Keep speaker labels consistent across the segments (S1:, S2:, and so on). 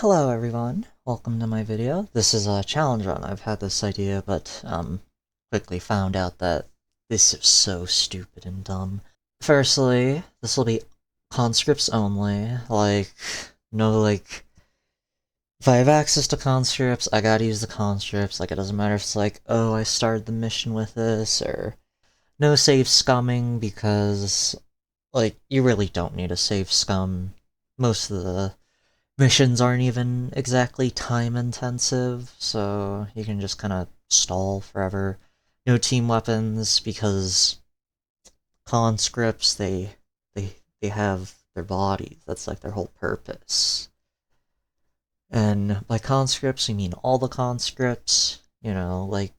S1: Hello everyone, welcome to my video. This is a challenge run. I've had this idea, but quickly found out that this is so stupid and dumb. Firstly, this will be conscripts only. If I have access to conscripts, I gotta use the conscripts. It doesn't matter if it's oh, I started the mission with this, or no save scumming, because, you really don't need a save scum. Most of the missions aren't even exactly time intensive, so you can just kind of stall forever. No team weapons because conscripts they have their bodies. That's their whole purpose. And by conscripts, we mean all the conscripts. The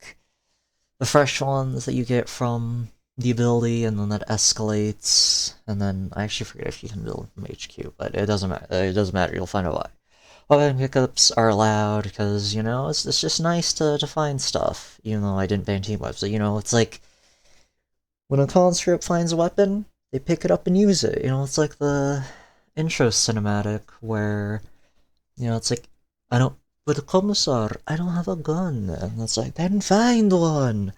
S1: fresh ones that you get from the ability, and then that escalates. And then I actually forget if you can build from HQ, but it doesn't matter. It doesn't matter. You'll find out why. Weapon pickups are allowed because, it's just nice to find stuff, even though I didn't ban team webs. So, it's when a conscript finds a weapon, they pick it up and use it. It's like the intro cinematic where, it's I don't, with a commissar, I don't have a gun. And it's then find one.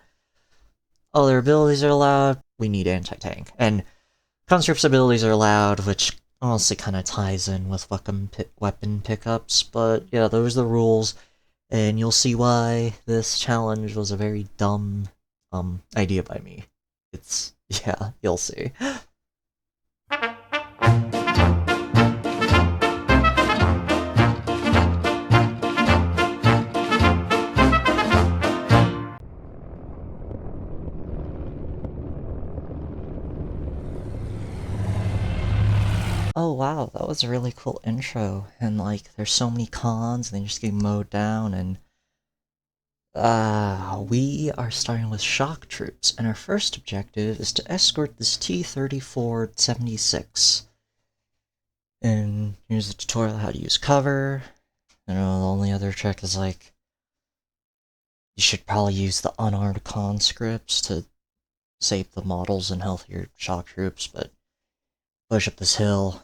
S1: Other abilities are allowed. We need anti-tank. And conscript's abilities are allowed, which honestly kind of ties in with weapon pickups, but yeah, those are the rules, and you'll see why this challenge was a very dumb, idea by me. Yeah, you'll see. Oh wow, that was a really cool intro, and there's so many cons, and they just get mowed down, and we are starting with shock troops, and our first objective is to escort this T-34-76. And here's a tutorial how to use cover. The only other trick is you should probably use the unarmed conscripts to save the models and healthier shock troops, but push up this hill.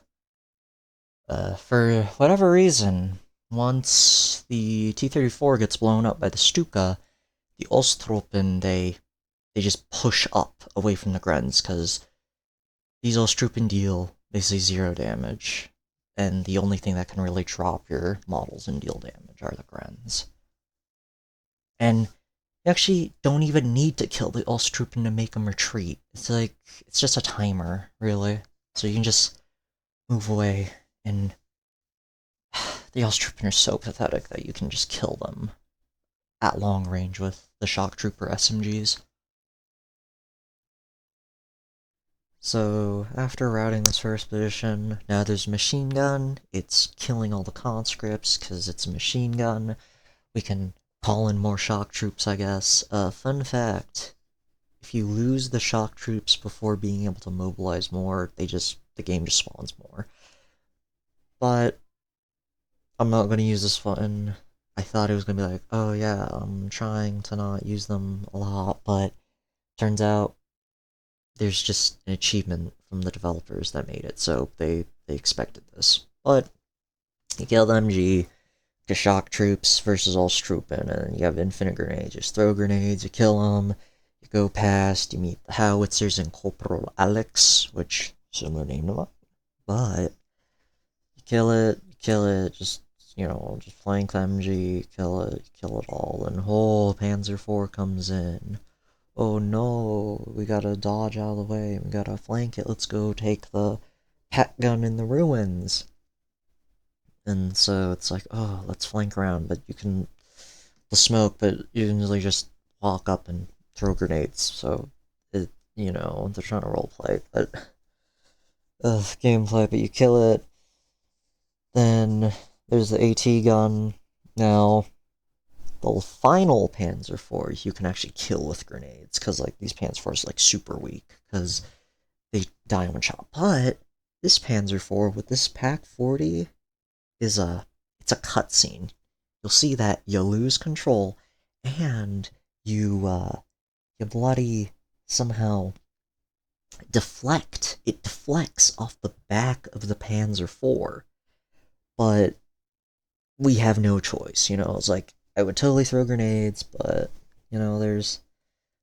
S1: For whatever reason, once the T-34 gets blown up by the Stuka, the Osttruppen, they just push up away from the Grens, because these Osttruppen deal basically 0 damage, and the only thing that can really drop your models and deal damage are the Grens. And you actually don't even need to kill the Osttruppen to make them retreat. It's just a timer, really. So you can just move away, and the Osttruppen are so pathetic that you can just kill them at long range with the Shock Trooper SMGs. So, after routing this first position, now there's a machine gun. It's killing all the conscripts because it's a machine gun. We can call in more shock troops, I guess. Fun fact, if you lose the shock troops before being able to mobilize more, the game just spawns more. But I'm not going to use this button. I thought it was going to be oh yeah, I'm trying to not use them a lot, but turns out there's just an achievement from the developers that made it, so they expected this. But you kill the MG, the shock troops versus all Struppen, and you have infinite grenades. Just throw grenades, you kill them, you go past, you meet the howitzers and Corporal Alex, which similar name to mine, but you kill it, just flank the MG, kill it all, and Panzer IV comes in. Oh no, we gotta dodge out of the way, we gotta flank it, let's go take the pack gun in the ruins. And so it's oh, let's flank around, but you can, the smoke, but you can usually just walk up and throw grenades, so they're trying to roleplay, but, gameplay, but you kill it, then there's the AT gun. Now, the final Panzer IV you can actually kill with grenades, because these Panzer IVs are super weak, because they die in one shot. But this Panzer IV with this Pack 40 it's a cutscene. You'll see that you lose control, and you bloody somehow deflect. It deflects off the back of the Panzer IV, but we have no choice, you know. It's like, I would totally throw grenades, but, you know, there's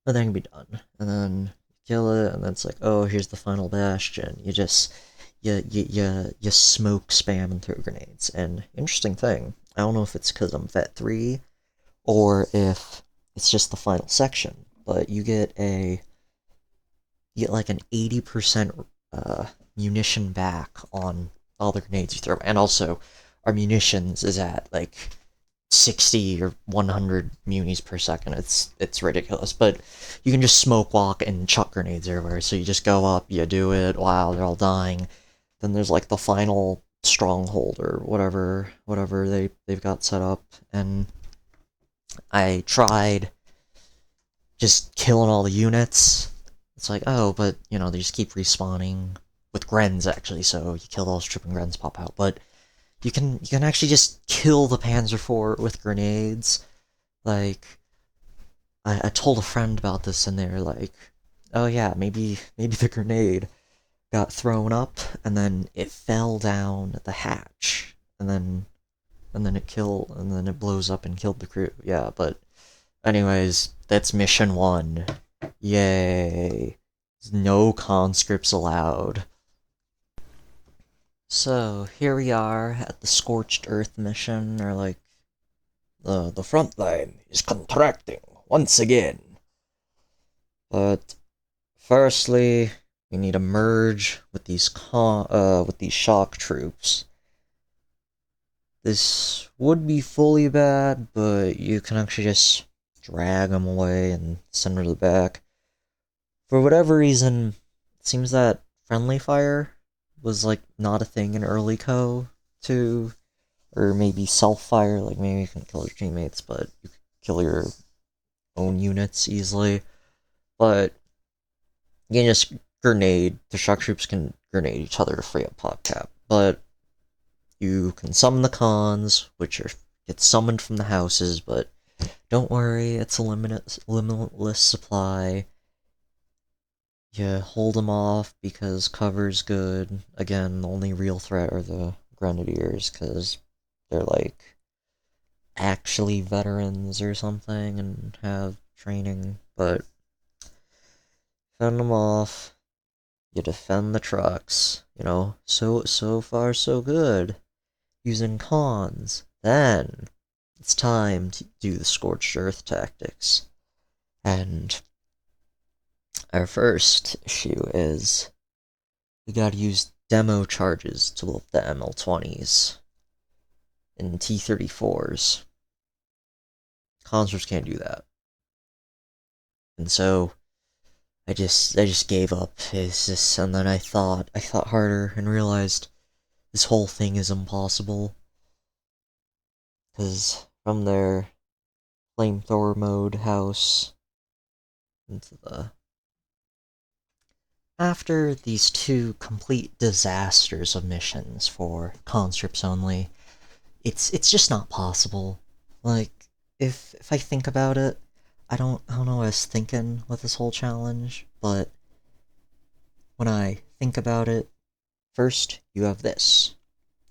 S1: nothing can be done. And then kill it, and then it's like, oh, here's the final bastion. You just, you smoke spam and throw grenades. And interesting thing, I don't know if it's because I'm Vet 3, or if it's just the final section, but you get like an 80% munition back on all the grenades you throw. And also, our munitions is at like 60 or 100 munis per second. It's ridiculous. But you can just smoke walk and chuck grenades everywhere. So you just go up, you do it, wow, they're all dying. Then there's like the final stronghold or whatever they've got set up. And I tried just killing all the units. It's like, oh, but you know, they just keep respawning with Grens actually, so you kill those tripping Grens pop out. But you can actually just kill the Panzer IV with grenades. Like, I told a friend about this, and they're like, oh yeah, maybe the grenade got thrown up and then it fell down the hatch, and then it blows up and killed the crew. Yeah, but anyways, that's mission 1. Yay. No conscripts allowed. So, here we are at the Scorched Earth mission, or like, the front line is contracting once again. But, firstly, we need to merge with these shock troops. This would be fully bad, but you can actually just drag them away and send them to the back. For whatever reason, it seems that friendly fire was like not a thing in early Co. 2, or maybe self fire, like maybe you can kill your teammates, but you can kill your own units easily. But you can just grenade. The shock troops can grenade each other to free up pop cap. But you can summon the cons, which get summoned from the houses, but don't worry, it's a limitless supply. You hold them off because cover's good. Again, the only real threat are the Grenadiers, because they're like actually veterans or something and have training, but fend them off. You defend the trucks, you know, so far so good. Using cons. Then it's time to do the Scorched Earth tactics. And our first issue is we gotta use demo charges to blow up the ML20s and T-34s. Conscripts can't do that. And so I just gave up. And then I thought harder and realized this whole thing is impossible. Because from their flamethrower mode house into the... After these 2 complete disasters of missions for conscripts only, it's just not possible. Like, if I think about it, I don't know what I was thinking with this whole challenge, but when I think about it, first you have this,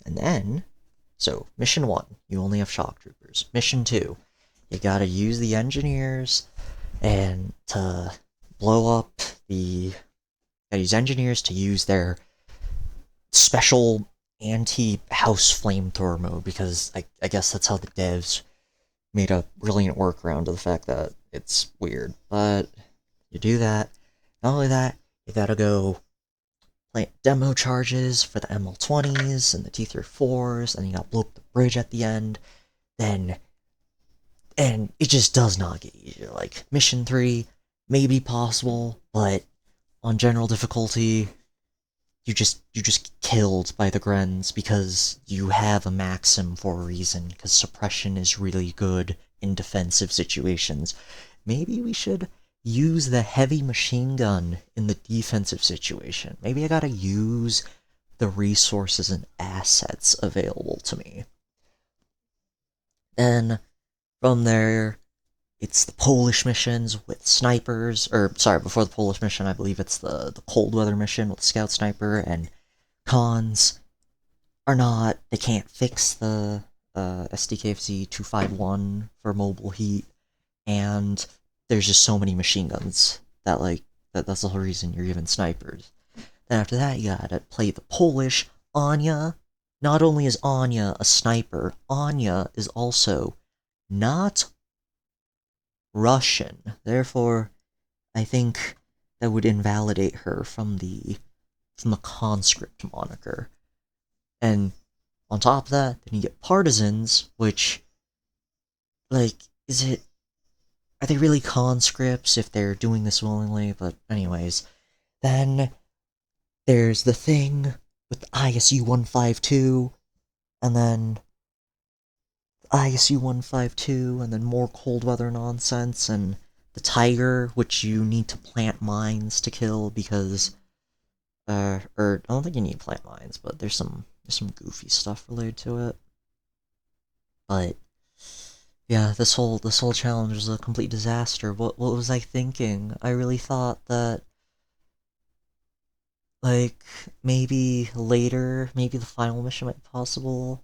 S1: and then, so mission 1, you only have shock troopers. Mission 2, you gotta use the engineers and to blow up the... Gotta use engineers to use their special anti-house flamethrower mode, because I guess that's how the devs made a brilliant workaround to the fact that it's weird. But you do that. Not only that, you gotta go plant demo charges for the ML20s and the T-34s, and you gotta blow up the bridge at the end. And it just does not get easier. Like, mission 3 may be possible, but on general difficulty, you just get killed by the Grens because you have a maxim for a reason, because suppression is really good in defensive situations. Maybe we should use the heavy machine gun in the defensive situation. Maybe I gotta use the resources and assets available to me. Then, from there, it's the Polish missions with snipers, or sorry, before the Polish mission, I believe it's the cold weather mission with the scout sniper, and cons are not, they can't fix the SDKFZ 251 for mobile heat, and there's just so many machine guns that that's the whole reason you're given snipers. Then after that, you gotta play the Polish Anya. Not only is Anya a sniper, Anya is also not Russian. Therefore, I think that would invalidate her from the conscript moniker. And on top of that, then you get partisans, which, like, is it, are they really conscripts if they're doing this willingly? But anyways, then there's the thing with ISU 152, and then ISU 152, and then more cold weather nonsense, and the Tiger, which you need to plant mines to kill because, or I don't think you need plant mines, but there's some goofy stuff related to it. But yeah, this whole challenge was a complete disaster. What was I thinking? I really thought that, like, maybe later, maybe the final mission might be possible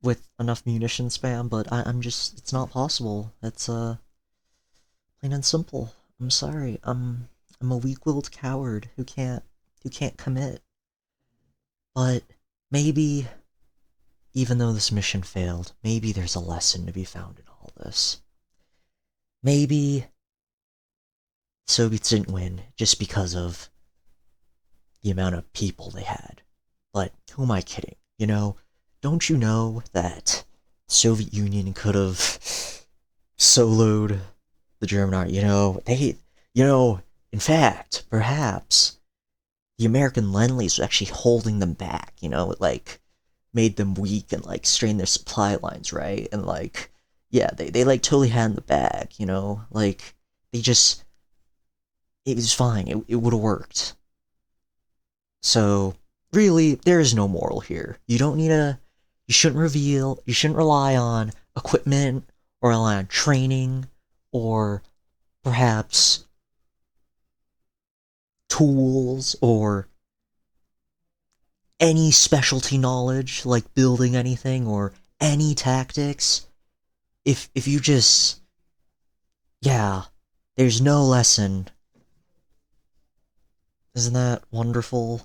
S1: with enough munition spam, but I'm just, it's not possible. It's plain and simple. I'm sorry. I'm a weak-willed coward who can't commit. But maybe, even though this mission failed, maybe there's a lesson to be found in all this. Maybe the Soviets didn't win just because of the amount of people they had. But who am I kidding? Don't you know that the Soviet Union could have soloed the German army? In fact, perhaps the American Lend-Lease was actually holding them back. It made them weak and strained their supply lines, right? And yeah, they totally had in the bag. They just, it was fine. It would have worked. So really, there is no moral here. You shouldn't rely on equipment or rely on training or perhaps tools or any specialty knowledge like building anything or any tactics. If you just, yeah, there's no lesson. Isn't that wonderful?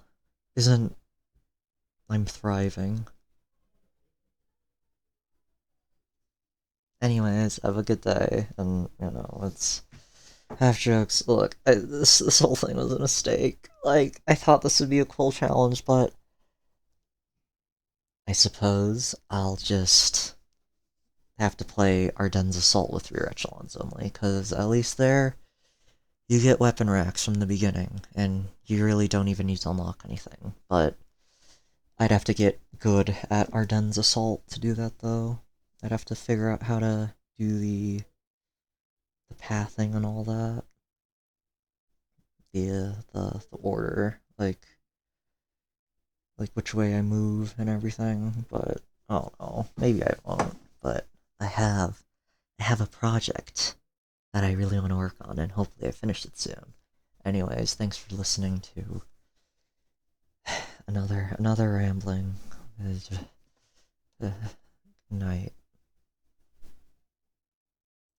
S1: Isn't I'm thriving? Anyways, have a good day, and it's half jokes. Look, this whole thing was a mistake. I thought this would be a cool challenge, but I suppose I'll just have to play Ardennes Assault with rear echelons only, because at least there, you get weapon racks from the beginning, and you really don't even need to unlock anything. But I'd have to get good at Ardennes Assault to do that, though. I'd have to figure out how to do the pathing and all that. The order, which way I move and everything, but I don't know. Maybe I won't. But I have a project that I really want to work on, and hopefully I finish it soon. Anyways, thanks for listening to another rambling. Good night.